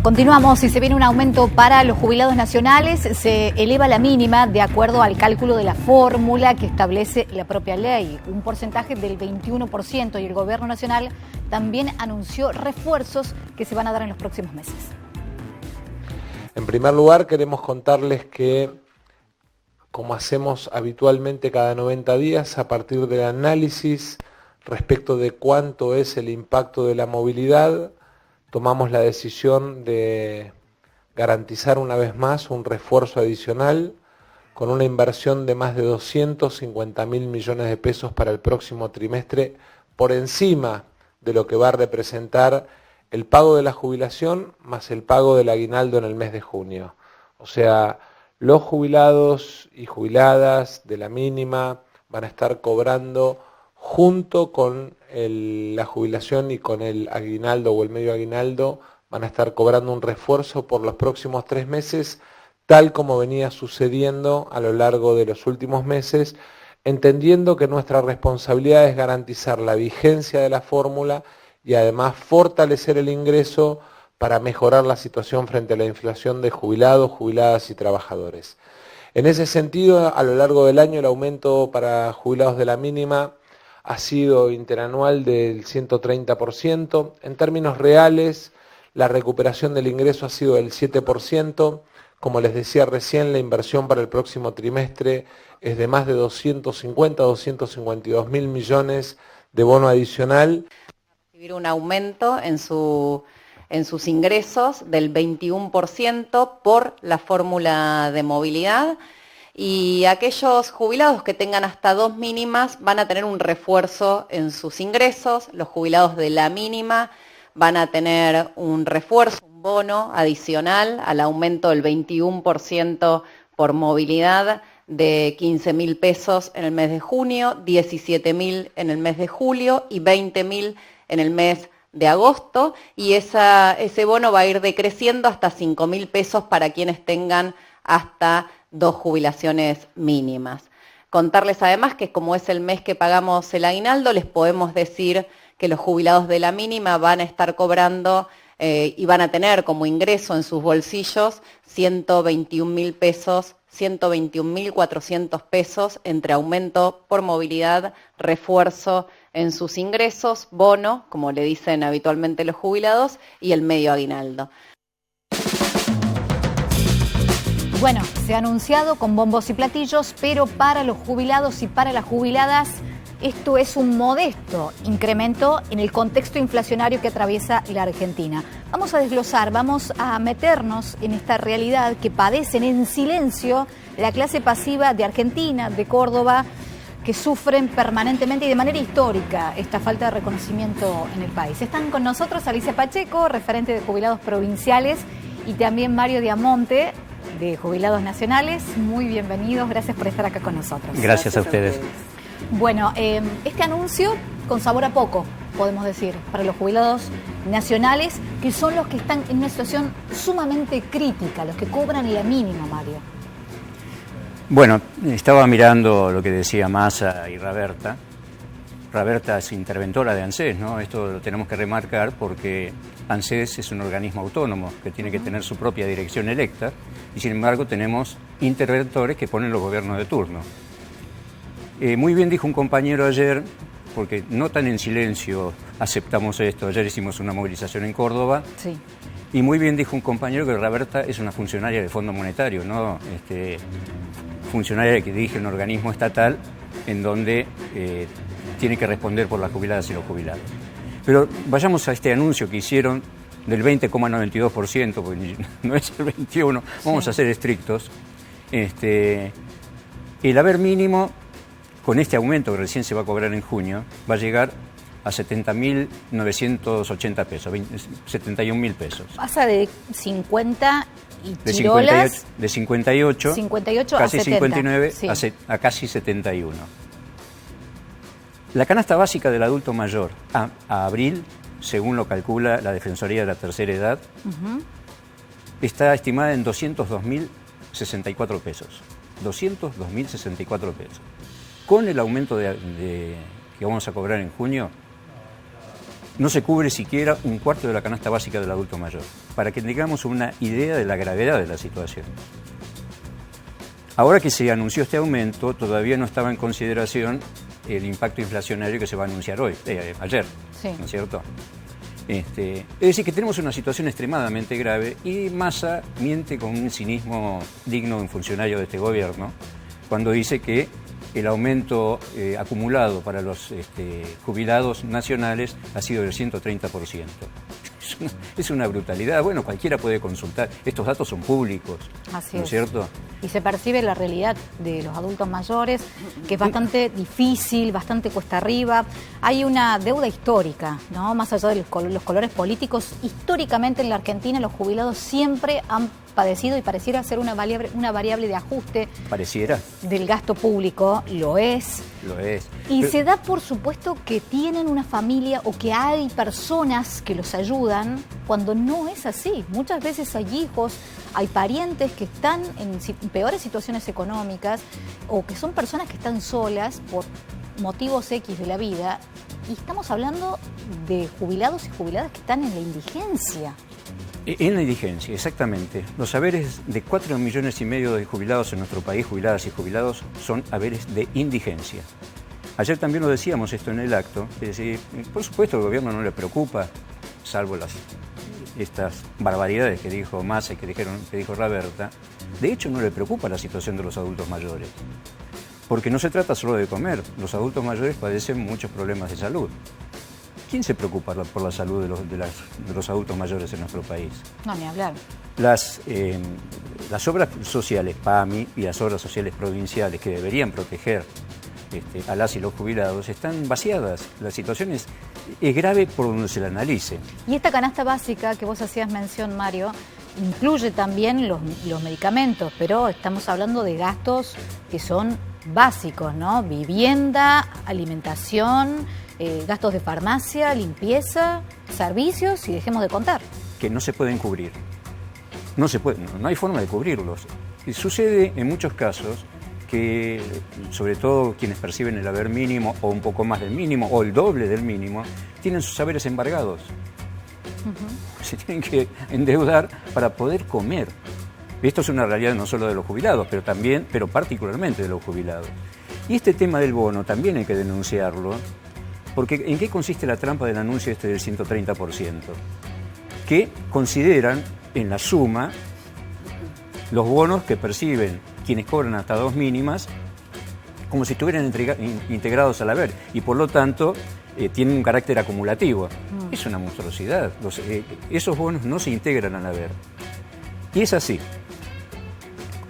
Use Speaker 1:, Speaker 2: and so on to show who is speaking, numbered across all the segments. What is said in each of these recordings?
Speaker 1: Continuamos y se viene un aumento para los jubilados nacionales. Se eleva la mínima de acuerdo al cálculo de la fórmula que establece la propia ley, un porcentaje del 21%, y el gobierno nacional también anunció refuerzos que se van a dar en los próximos meses.
Speaker 2: En primer lugar, queremos contarles que, como hacemos habitualmente cada 90 días, a partir del análisis respecto de cuánto es el impacto de la movilidad, tomamos la decisión de garantizar una vez más un refuerzo adicional con una inversión de más de 250.000 millones de pesos para el próximo trimestre, por encima de lo que va a representar el pago de la jubilación más el pago del aguinaldo en el mes de junio. O sea, los jubilados y jubiladas de la mínima van a estar cobrando junto con la jubilación y con el aguinaldo o el medio aguinaldo, van a estar cobrando un refuerzo por los próximos 3 meses, tal como venía sucediendo a lo largo de los últimos meses, entendiendo que nuestra responsabilidad es garantizar la vigencia de la fórmula y además fortalecer el ingreso para mejorar la situación frente a la inflación de jubilados, jubiladas y trabajadores. En ese sentido, a lo largo del año el aumento para jubilados de la mínima ha sido interanual del 130%. En términos reales, la recuperación del ingreso ha sido del 7%. Como les decía recién, la inversión para el próximo trimestre es de más de 252.000 millones de bono adicional.
Speaker 3: Recibir un aumento en sus ingresos del 21% por la fórmula de movilidad. Y aquellos jubilados que tengan hasta 2 mínimas van a tener un refuerzo en sus ingresos. Los jubilados de la mínima van a tener un refuerzo, un bono adicional al aumento del 21% por movilidad de 15.000 pesos en el mes de junio, 17.000 en el mes de julio y 20.000 en el mes de agosto. Y ese bono va a ir decreciendo hasta 5.000 pesos para quienes tengan hasta 2 jubilaciones mínimas. Contarles además que como es el mes que pagamos el aguinaldo, les podemos decir que los jubilados de la mínima van a estar cobrando y van a tener como ingreso en sus bolsillos 121.000 pesos, 121.400 pesos entre aumento por movilidad, refuerzo en sus ingresos, bono, como le dicen habitualmente los jubilados, y el medio aguinaldo.
Speaker 1: Bueno, se ha anunciado con bombos y platillos, pero para los jubilados y para las jubiladas esto es un modesto incremento en el contexto inflacionario que atraviesa la Argentina. Vamos a desglosar, vamos a meternos en esta realidad que padecen en silencio la clase pasiva de Argentina, de Córdoba, que sufren permanentemente y de manera histórica esta falta de reconocimiento en el país. Están con nosotros Alicia Pacheco, referente de jubilados provinciales, y también Mario Diamonte, de Jubilados Nacionales. Muy bienvenidos, gracias por estar acá con nosotros.
Speaker 4: Gracias a ustedes.
Speaker 1: Bueno, este anuncio con sabor a poco, podemos decir, para los jubilados nacionales, que son los que están en una situación sumamente crítica, los que cobran la mínima, Mario.
Speaker 4: Bueno, estaba mirando lo que decía Massa y Raberta. Raberta es interventora de ANSES, ¿no? Esto lo tenemos que remarcar porque ANSES es un organismo autónomo que tiene que tener su propia dirección electa y sin embargo tenemos interventores que ponen los gobiernos de turno. Muy bien dijo un compañero ayer, porque no tan en silencio aceptamos esto, ayer hicimos una movilización en Córdoba,
Speaker 1: sí.
Speaker 4: Y muy bien dijo un compañero que Raberta es una funcionaria del Fondo Monetario, ¿no? Funcionaria que dirige un organismo estatal en donde tiene que responder por las jubiladas y los jubilados. Pero vayamos a este anuncio que hicieron del 20,92%, porque no es el 21%, vamos a ser estrictos. El haber mínimo, con este aumento que recién se va a cobrar en junio, va a llegar a 70.980 pesos, 71.000 pesos.
Speaker 1: Pasa de 50 y chirolas...
Speaker 4: De 58 casi
Speaker 1: a 70,
Speaker 4: 59
Speaker 1: sí.
Speaker 4: a casi 71. La canasta básica del adulto mayor a abril, según lo calcula la Defensoría de la Tercera Edad, está estimada en 202.064 pesos. 202.064 pesos. Con el aumento que vamos a cobrar en junio, no se cubre siquiera un cuarto de la canasta básica del adulto mayor, para que tengamos una idea de la gravedad de la situación. Ahora que se anunció este aumento, todavía no estaba en consideración el impacto inflacionario que se va a anunciar hoy, ayer,
Speaker 1: sí.
Speaker 4: ¿No es cierto? Es decir, que tenemos una situación extremadamente grave y Massa miente con un cinismo digno de un funcionario de este gobierno cuando dice que el aumento acumulado para los jubilados nacionales ha sido del 130%. Es una brutalidad. Bueno, cualquiera puede consultar. Estos datos son públicos.
Speaker 1: Así
Speaker 4: ¿no es cierto?
Speaker 1: Y se percibe la realidad de los adultos mayores, que es bastante difícil, bastante cuesta arriba. Hay una deuda histórica, ¿no? Más allá de los colores políticos. Históricamente en la Argentina los jubilados siempre han padecido y pareciera ser una variable de ajuste.
Speaker 4: Pareciera.
Speaker 1: Del gasto público, lo es.
Speaker 4: Lo es.
Speaker 1: Y se da por supuesto que tienen una familia o que hay personas que los ayudan cuando no es así. Muchas veces hay hijos, hay parientes que están en peores situaciones económicas o que son personas que están solas por motivos X de la vida. Y estamos hablando de jubilados y jubiladas que están en la indigencia.
Speaker 4: En la indigencia, exactamente. Los haberes de 4,5 millones de jubilados en nuestro país, jubiladas y jubilados, son haberes de indigencia. Ayer también lo decíamos esto en el acto, es decir, por supuesto al gobierno no le preocupa, salvo estas barbaridades que dijo Massa y que dijo Raberta. De hecho no le preocupa la situación de los adultos mayores, porque no se trata solo de comer, los adultos mayores padecen muchos problemas de salud. ¿Quién se preocupa por la salud de los adultos mayores en nuestro país?
Speaker 1: No, ni hablar.
Speaker 4: Las obras sociales, PAMI, y las obras sociales provinciales que deberían proteger a las y los jubilados están vaciadas. La situación es grave por donde se la analice.
Speaker 1: Y esta canasta básica que vos hacías mención, Mario, incluye también los medicamentos, pero estamos hablando de gastos que son básicos, ¿no? Vivienda, alimentación, gastos de farmacia, limpieza, servicios y dejemos de contar.
Speaker 4: Que no se pueden cubrir. No hay forma de cubrirlos. Y sucede en muchos casos que, sobre todo quienes perciben el haber mínimo o un poco más del mínimo o el doble del mínimo, tienen sus haberes embargados. Se tienen que endeudar para poder comer. Esto es una realidad no solo de los jubilados, pero particularmente de los jubilados. Y este tema del bono también hay que denunciarlo, porque ¿en qué consiste la trampa del anuncio del 130%? Que consideran en la suma los bonos que perciben quienes cobran hasta 2 mínimas como si estuvieran integrados al haber y por lo tanto tienen un carácter acumulativo. Es una monstruosidad. Esos bonos no se integran al haber. Y es así.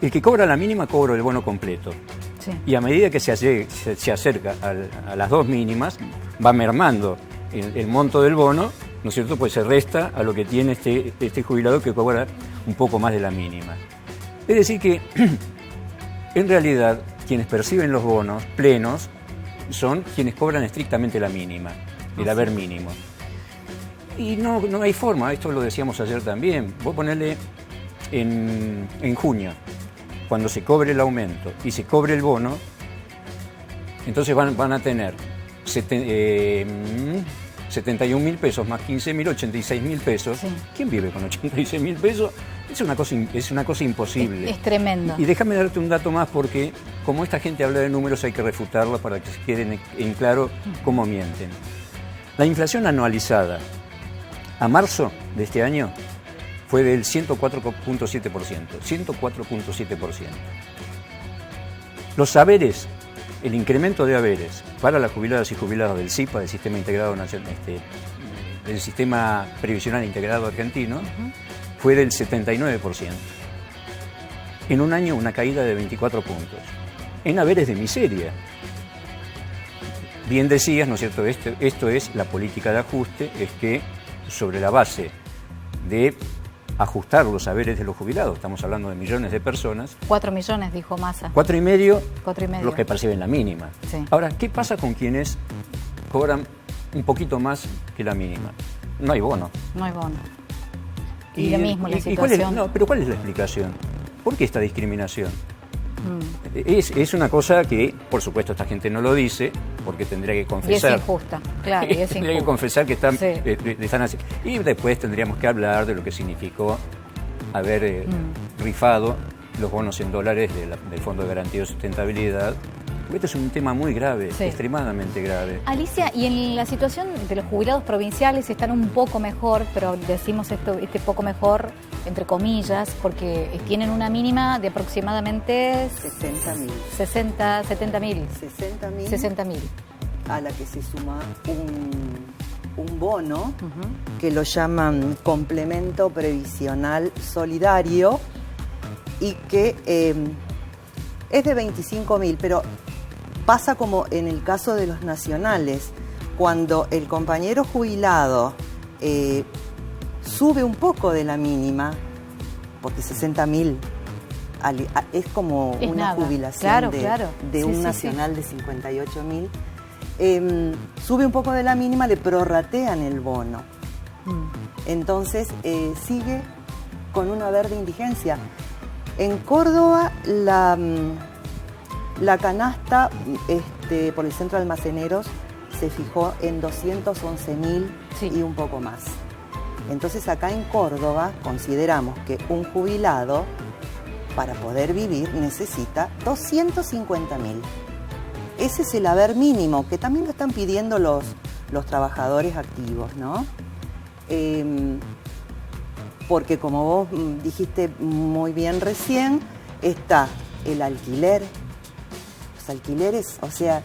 Speaker 4: El que cobra la mínima cobra el bono completo. Sí. Y a medida que se acerca a las 2 mínimas, va mermando el monto del bono, ¿no es cierto? Pues se resta a lo que tiene este jubilado que cobra un poco más de la mínima. Es decir que, en realidad, quienes perciben los bonos plenos son quienes cobran estrictamente la mínima, el haber mínimo. Y no hay forma, esto lo decíamos ayer también. Vos ponele en junio, cuando se cobre el aumento y se cobre el bono, entonces van a tener 71.000 pesos más 15.000, 86.000 pesos. Sí. ¿Quién vive con 86.000 pesos? Es una cosa imposible.
Speaker 1: Es tremendo.
Speaker 4: Y déjame darte un dato más porque como esta gente habla de números hay que refutarlos para que se queden en claro cómo mienten. La inflación anualizada a marzo de este año fue del 104.7%. 104.7%. Los haberes, el incremento de haberes para las jubiladas y jubilados del SIPA, del Sistema Integrado Nacional, del Sistema Previsional Integrado Argentino, fue del 79%. En un año una caída de 24 puntos. En haberes de miseria. Bien decías, ¿no es cierto? Esto es la política de ajuste, es que sobre la base de ajustar los haberes de los jubilados, estamos hablando de millones de personas.
Speaker 1: 4 millones, dijo Massa.
Speaker 4: 4,5 los que perciben la mínima. Sí. Ahora, ¿qué pasa con quienes cobran un poquito más que la mínima? No hay bono.
Speaker 1: No hay bono. Y lo mismo la situación.
Speaker 4: Pero ¿cuál es la explicación? ¿Por qué esta discriminación? Es una cosa que, por supuesto, esta gente no lo dice, porque tendría que confesar.
Speaker 1: Y es injusta, claro, y es
Speaker 4: tendría
Speaker 1: injusta.
Speaker 4: que confesar que están,
Speaker 1: Sí.
Speaker 4: están así. Y después tendríamos que hablar de lo que significó haber rifado los bonos en dólares del Fondo de Garantía de Sustentabilidad. Este es un tema muy grave,
Speaker 1: Sí.
Speaker 4: extremadamente grave.
Speaker 1: Alicia, y en la situación de los jubilados provinciales están un poco mejor, pero decimos este poco mejor entre comillas, porque tienen una mínima de aproximadamente
Speaker 5: 60.000.
Speaker 1: 60, 70.000.
Speaker 5: 60.000.
Speaker 1: 60.000.
Speaker 5: A la que se suma un bono que lo llaman complemento previsional solidario y que es de 25.000, pero pasa como en el caso de los nacionales, cuando el compañero jubilado sube un poco de la mínima, porque 60.000 es como
Speaker 1: Es
Speaker 5: una
Speaker 1: nada.
Speaker 5: jubilación
Speaker 1: Claro,
Speaker 5: de
Speaker 1: claro.
Speaker 5: de
Speaker 1: Sí,
Speaker 5: un
Speaker 1: sí,
Speaker 5: nacional de 58.000, sube un poco de la mínima, le prorratean el bono. Entonces sigue con una verde indigencia. En Córdoba la canasta por el centro de almaceneros se fijó en 211.000
Speaker 1: Sí.
Speaker 5: y un poco más. Entonces acá en Córdoba consideramos que un jubilado para poder vivir necesita 250.000. Ese es el haber mínimo, que también lo están pidiendo los trabajadores activos, ¿no? Porque como vos dijiste muy bien recién, está el alquiler. Los alquileres, o sea,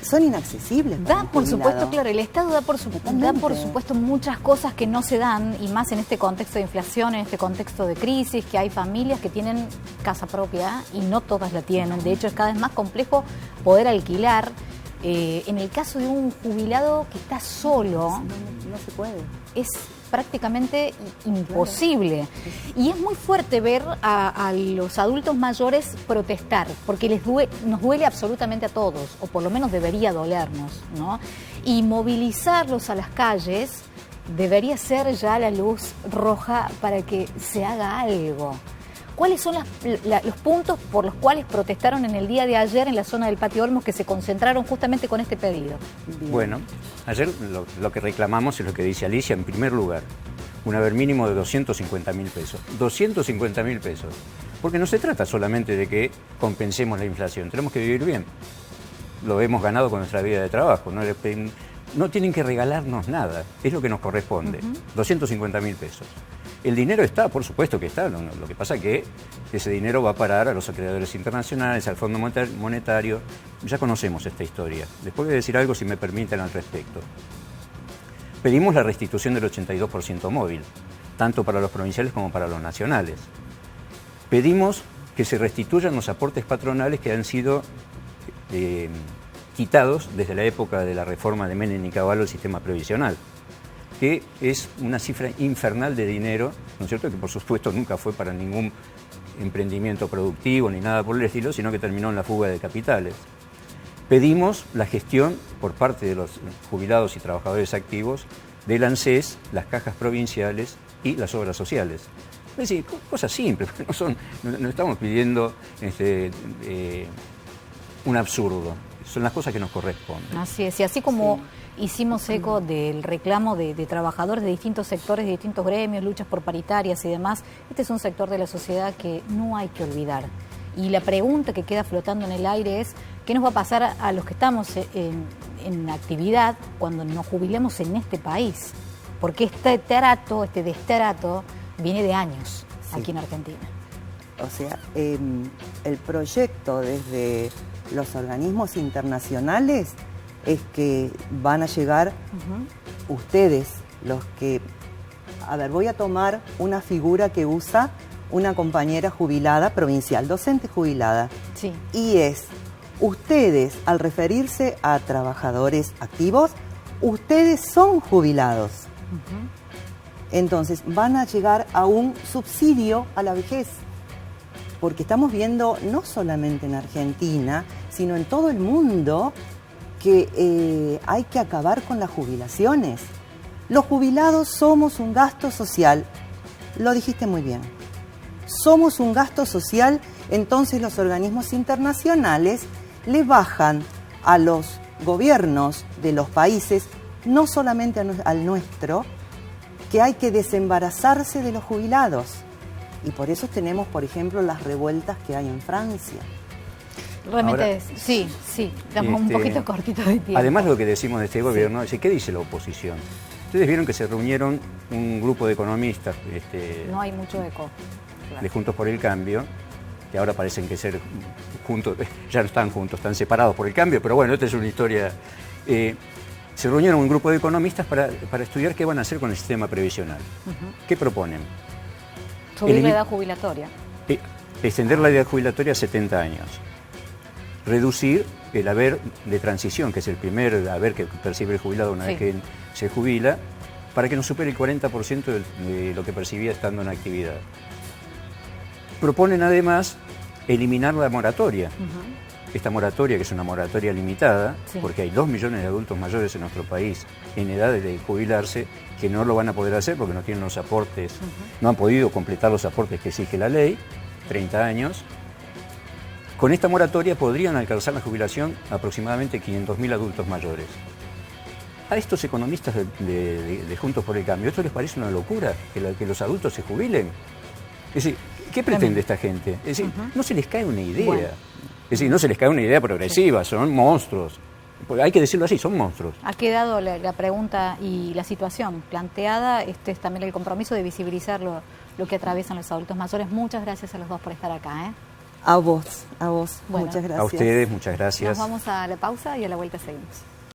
Speaker 5: son inaccesibles para
Speaker 1: Da,
Speaker 5: un
Speaker 1: por
Speaker 5: jubilado.
Speaker 1: supuesto, claro, el Estado da por supuesto muchas cosas que no se dan, y más en este contexto de inflación, en este contexto de crisis, que hay familias que tienen casa propia y no todas la tienen. De hecho, es cada vez más complejo poder alquilar. En el caso de un jubilado que está solo,
Speaker 5: No se puede.
Speaker 1: es prácticamente imposible. Y es muy fuerte ver a los adultos mayores protestar, porque nos duele absolutamente a todos, o por lo menos debería dolernos, ¿no? Y movilizarlos a las calles debería ser ya la luz roja para que se haga algo. ¿Cuáles son los puntos por los cuales protestaron en el día de ayer en la zona del Patio Olmos, que se concentraron justamente con este pedido?
Speaker 5: Bien.
Speaker 4: Bueno, ayer lo que reclamamos es lo que dice Alicia, en primer lugar, un haber mínimo de 250.000 pesos. 250.000 pesos. Porque no se trata solamente de que compensemos la inflación, tenemos que vivir bien. Lo hemos ganado con nuestra vida de trabajo, no tienen que regalarnos nada, es lo que nos corresponde. 250.000 pesos. El dinero está, por supuesto que está, lo que pasa es que ese dinero va a parar a los acreedores internacionales, al Fondo Monetario. Ya conocemos esta historia. Después voy a decir algo, si me permiten, al respecto. Pedimos la restitución del 82% móvil, tanto para los provinciales como para los nacionales. Pedimos que se restituyan los aportes patronales que han sido quitados desde la época de la reforma de Menem y Cavallo del sistema previsional, que es una cifra infernal de dinero, ¿no es cierto?, que por supuesto nunca fue para ningún emprendimiento productivo ni nada por el estilo, sino que terminó en la fuga de capitales. Pedimos la gestión por parte de los jubilados y trabajadores activos del ANSES, las cajas provinciales y las obras sociales. Es decir, cosas simples, no estamos pidiendo un absurdo, son las cosas que nos corresponden.
Speaker 1: Así es, y así como hicimos eco del reclamo de trabajadores de distintos sectores, de distintos gremios, luchas por paritarias y demás, este es un sector de la sociedad que no hay que olvidar. Y la pregunta que queda flotando en el aire es, ¿qué nos va a pasar a los que estamos en actividad cuando nos jubilemos en este país? Porque este destrato viene de años aquí en Argentina.
Speaker 5: O sea, el proyecto desde los organismos internacionales es que van a llegar ustedes, los que... A ver, voy a tomar una figura que usa una compañera jubilada provincial, docente jubilada.
Speaker 1: Sí.
Speaker 5: Y es, ustedes, al referirse a trabajadores activos, ustedes son jubilados. Entonces, van a llegar a un subsidio a la vejez. Porque estamos viendo, no solamente en Argentina, sino en todo el mundo, que hay que acabar con las jubilaciones. Los jubilados somos un gasto social, lo dijiste muy bien. Somos un gasto social, entonces los organismos internacionales le bajan a los gobiernos de los países, no solamente al nuestro, que hay que desembarazarse de los jubilados. Y por eso tenemos, por ejemplo, las revueltas que hay en Francia.
Speaker 1: Realmente
Speaker 4: Ahora,
Speaker 1: sí, estamos un poquito cortitos de tiempo.
Speaker 4: Además, lo que decimos de este gobierno, es ¿qué dice la oposición? Ustedes vieron que se reunieron un grupo de economistas
Speaker 1: no hay mucho eco.
Speaker 4: de Juntos por el Cambio, que ahora parecen que ser juntos, ya no están juntos, están separados por el cambio, pero bueno, esta es una historia. Se reunieron un grupo de economistas para estudiar qué van a hacer con el sistema previsional. ¿Qué proponen?
Speaker 1: Subir la edad jubilatoria.
Speaker 4: Extender la edad jubilatoria a 70 años. Reducir el haber de transición, que es el primer haber que percibe el jubilado una vez que se jubila, para que no supere el 40% de lo que percibía estando en actividad. Proponen además eliminar la moratoria. Esta moratoria, que es una moratoria limitada, porque hay 2 millones de adultos mayores en nuestro país en edad de jubilarse, que no lo van a poder hacer porque no tienen los aportes, no han podido completar los aportes que exige la ley, 30 años. Con esta moratoria podrían alcanzar la jubilación aproximadamente 500.000 adultos mayores. A estos economistas de Juntos por el Cambio, ¿esto les parece una locura? ¿Que los adultos se jubilen? Es decir, ¿qué pretende esta gente? Es decir, no se les cae una idea. Bueno. Es decir, no se les cae una idea progresiva, son monstruos. Porque hay que decirlo así, son monstruos.
Speaker 1: Ha quedado la pregunta y la situación planteada. Este es también el compromiso de visibilizar lo que atraviesan los adultos mayores. Muchas gracias a los dos por estar acá.
Speaker 5: A vos,
Speaker 1: bueno,
Speaker 5: muchas gracias.
Speaker 4: A ustedes, muchas gracias.
Speaker 1: Nos vamos a la pausa y a la vuelta seguimos.